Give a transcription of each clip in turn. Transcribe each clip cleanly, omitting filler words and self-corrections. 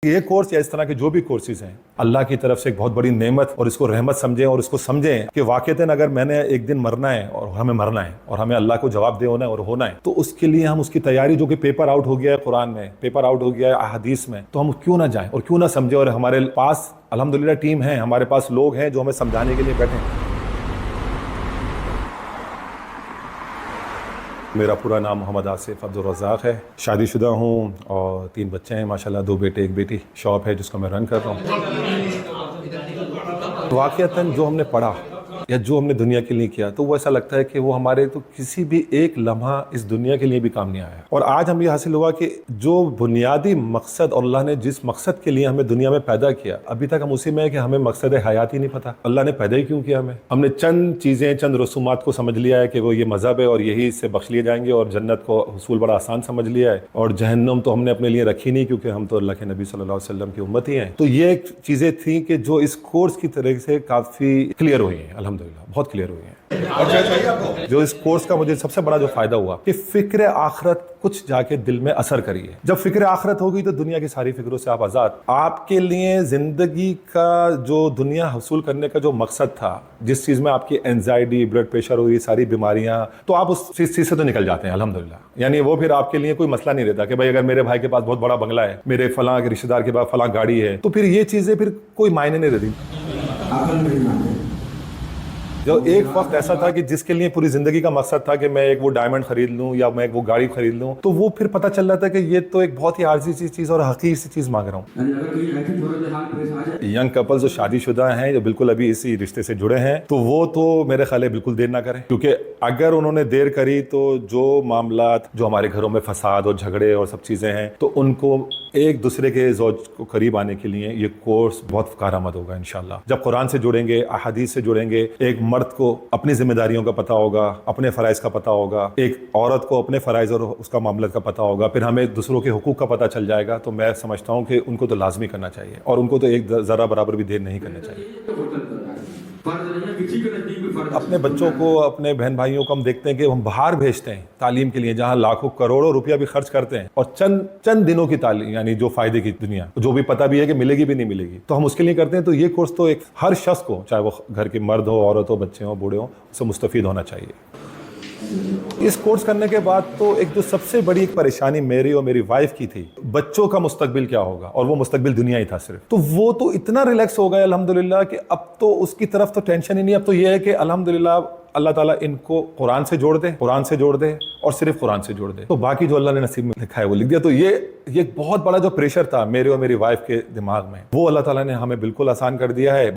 یہ کورس یا اس طرح کے جو بھی کورسز ہیں اللہ کی طرف سے ایک بہت بڑی نعمت، اور اس کو رحمت سمجھیں اور اس کو سمجھیں کہ واقعتاً اگر میں نے ایک دن مرنا ہے اور ہمیں مرنا ہے اور ہمیں اللہ کو جواب دے ہونا ہے اور ہونا ہے، تو اس کے لیے ہم اس کی تیاری، جو کہ پیپر آؤٹ ہو گیا ہے قرآن میں، پیپر آؤٹ ہو گیا ہے احادیث میں، تو ہم کیوں نہ جائیں اور کیوں نہ سمجھیں. اور ہمارے پاس الحمدللہ ٹیم ہے، ہمارے پاس لوگ ہیں جو ہمیں سمجھانے کے لیے بیٹھے ہیں. میرا پورا نام محمد آصف عبدالرزاق ہے، شادی شدہ ہوں اور 3 بچے ہیں ماشاءاللہ، 2 بیٹے 1 بیٹی. شاپ ہے جس کو میں رن کر رہا ہوں. واقعتاً جو ہم نے پڑھا یا جو ہم نے دنیا کے لیے کیا، تو وہ ایسا لگتا ہے کہ وہ ہمارے تو کسی بھی ایک لمحہ اس دنیا کے لیے بھی کام نہیں آیا. اور آج ہم یہ حاصل ہوا کہ جو بنیادی مقصد اور اللہ نے جس مقصد کے لیے ہمیں دنیا میں پیدا کیا، ابھی تک ہم اسی میں ہے کہ ہمیں مقصد حیات ہی نہیں پتہ. اللہ نے پیدا ہی کیوں کیا ہم نے چند چیزیں، چند رسومات کو سمجھ لیا ہے کہ وہ یہ مذہب ہے اور یہی سے بخش لیے جائیں گے، اور جنت کو حصول بڑا آسان سمجھ لیا ہے، اور جہنم تو ہم نے اپنے لیے رکھی نہیں کیونکہ ہم تو اللہ کے نبی صلی اللہ علیہ وسلم کی امت ہی ہیں. تو یہ ایک چیزیں تھیں کہ جو اس کورس کی طرح سے کافی کلیئر ہوئی ہیں، الحمدللہ بہت کلیئر ہوئی ہیں. جو اس کورس کا مجھے سب سے بڑا جو فائدہ ہوا کہ فکر آخرت کچھ جا کے دل میں اثر کریے. جب فکر آخرت ہوگی تو دنیا کی ساری فکروں سے آپ آزاد. آپ کے لیے زندگی کا جو دنیا حصول کرنے کا جو مقصد تھا، جس چیز میں آپ کی اینزائٹی، بلڈ پریشر ہوئی، ساری بیماریاں، تو آپ اس چیز سے تو نکل جاتے ہیں الحمدللہ. یعنی وہ پھر آپ کے لیے کوئی مسئلہ نہیں رہتا کہ بھائی اگر میرے بھائی کے پاس بہت بڑا بنگلہ ہے، میرے فلاں کے رشتہ دار کے پاس فلاں گاڑی ہے، تو پھر یہ چیزیں پھر کوئی معنی نہیں رہتی. جو ایک وقت ایسا تھا کہ جس کے لیے پوری زندگی کا مقصد تھا کہ میں ایک وہ ڈائمنڈ خرید لوں یا میں ایک وہ گاڑی خرید لوں، تو وہ پھر پتہ چل رہا تھا کہ یہ تو ایک بہت ہی عارضی سی چیز اور حقیقی سی چیز مانگ رہا ہوں. ینگ کپل جو شادی شدہ ہیں، جو بالکل ابھی اسی رشتے سے جڑے ہیں، تو وہ تو میرے خیال ہے بالکل دیر نہ کریں، کیونکہ اگر انہوں نے دیر کری تو جو معاملات، جو ہمارے گھروں میں فساد اور جھگڑے اور سب چیزیں ہیں، تو ان کو ایک دوسرے کے زوج کو قریب آنے کے لیے یہ کورس بہت کارآمد ہوگا انشاءاللہ. جب قرآن سے جڑیں گے، احادیث سے جڑیں گے، ایک مرد کو اپنی ذمہ داریوں کا پتہ ہوگا، اپنے فرائض کا پتہ ہوگا، ایک عورت کو اپنے فرائض اور اس کا معاملات کا پتہ ہوگا، پھر ہمیں دوسروں کے حقوق کا پتہ چل جائے گا. تو میں سمجھتا ہوں کہ ان کو تو لازمی کرنا چاہیے، اور ان کو تو ایک ذرہ برابر بھی دیر نہیں کرنا چاہیے. اپنے بچوں کو، اپنے بہن بھائیوں کو ہم دیکھتے ہیں کہ ہم باہر بھیجتے ہیں تعلیم کے لیے، جہاں لاکھوں کروڑوں روپیہ بھی خرچ کرتے ہیں، اور چند دنوں کی تعلیم، یعنی جو فائدے کی دنیا، جو بھی پتہ بھی ہے کہ ملے گی بھی نہیں ملے گی، تو ہم اس کے لیے کرتے ہیں. تو یہ کورس تو ایک ہر شخص کو، چاہے وہ گھر کے مرد ہو، عورت ہو، بچے ہوں، بوڑھے ہوں، اس سے مستفید ہونا چاہیے. اس کورس کرنے کے بعد تو ایک جو سب سے بڑی پریشانی میری اور میری وائف کی تھی، بچوں کا مستقبل کیا ہوگا، اور وہ مستقبل دنیا ہی تھا صرف، تو وہ تو اتنا ریلیکس ہو گیا الحمدللہ کہ اب تو اس کی طرف تو ٹینشن ہی نہیں. اب تو یہ ہے کہ الحمدللہ اللہ تعالیٰ ان کو قرآن سے جوڑ دے، قرآن سے جوڑ دے، اور صرف قرآن سے جوڑ دے، تو باقی جو اللہ نے نصیب میں لکھا ہے وہ لکھ دیا. تو یہ بہت بڑا جو پریشر تھا میرے اور میری وائف کے دماغ میں، وہ اللہ تعالیٰ نے ہمیں بالکل آسان کر دیا ہے.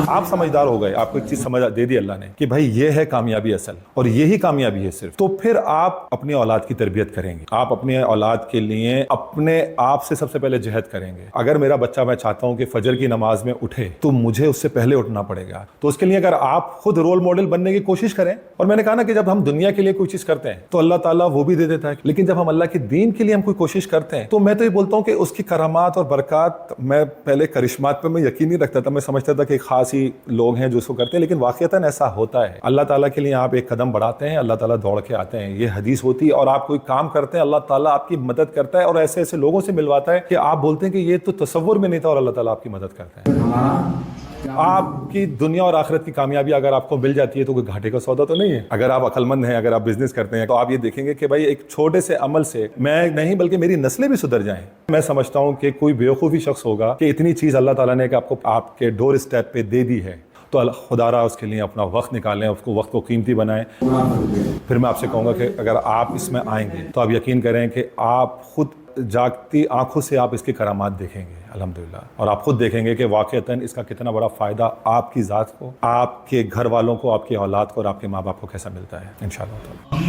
آپ سمجھدار ہو گئے، آپ کو ایک چیز سمجھ دے دی اللہ نے کہ بھائی یہ ہے کامیابی اصل، اور یہی کامیابی ہے صرف. تو پھر آپ اپنی اولاد کی تربیت کریں گے، آپ اپنے اولاد کے لیے اپنے آپ سے سب سے پہلے جہد کریں گے. اگر میرا بچہ، میں چاہتا ہوں کہ فجر کی نماز میں اٹھے، تو مجھے اس سے پہلے اٹھنا پڑے گا. تو اس کے لیے اگر آپ خود رول ماڈل بننے کی کوشش کریں، اور میں نے کہا نا کہ جب ہم دنیا کے لیے کوئی چیز کرتے ہیں تو اللہ تعالیٰ وہ بھی دے دیتا ہے، لیکن جب ہم اللہ کے دین کے لیے ہم کوئی کوشش کرتے ہیں، تو میں تو یہ بولتا ہوں کہ اس کی کرامات اور برکات، میں پہلے کرشمات پہ میں یقین نہیں رکھتا تھا، میں سمجھتا تھا کہ خاص ہی لوگ ہیں جو اس کو کرتے ہیں، لیکن واقعتاً ایسا ہوتا ہے. اللہ تعالیٰ کے لیے آپ ایک قدم بڑھاتے ہیں، اللہ تعالیٰ دوڑ کے آتے ہیں. یہ حدیث ہوتی ہے. اور آپ کوئی کام کرتے ہیں، اللہ تعالیٰ آپ کی مدد کرتا ہے، اور ایسے ایسے لوگوں سے ملواتا ہے کہ آپ بولتے ہیں کہ یہ تو تصور میں نہیں تھا، اور اللہ تعالیٰ آپ کی مدد کرتا ہے. آپ کی دنیا اور آخرت کی کامیابی اگر آپ کو مل جاتی ہے تو کوئی گھاٹے کا سودا تو نہیں ہے. اگر آپ عقل مند ہیں، اگر آپ بزنس کرتے ہیں، تو آپ یہ دیکھیں گے کہ بھائی ایک چھوٹے سے عمل سے میں نہیں بلکہ میری نسلیں بھی سدھر جائیں. میں سمجھتا ہوں کہ کوئی بیوقوفی شخص ہوگا کہ اتنی چیز اللہ تعالیٰ نے کہ آپ کو آپ کے ڈور اسٹیپ پہ دے دی ہے، تو خدا را اس کے لیے اپنا وقت نکالیں، اس کو وقت کو قیمتی بنائیں. پھر میں آپ سے کہوں گا کہ اگر آپ اس میں آئیں گے تو آپ یقین کریں کہ آپ خود جاگتی آنکھوں سے آپ اس کی کرامات دیکھیں گے الحمدللہ، اور آپ خود دیکھیں گے کہ واقعتاً اس کا کتنا بڑا فائدہ آپ کی ذات کو، آپ کے گھر والوں کو، آپ کی اولاد کو، اور آپ کے ماں باپ کو کیسا ملتا ہے انشاءاللہ.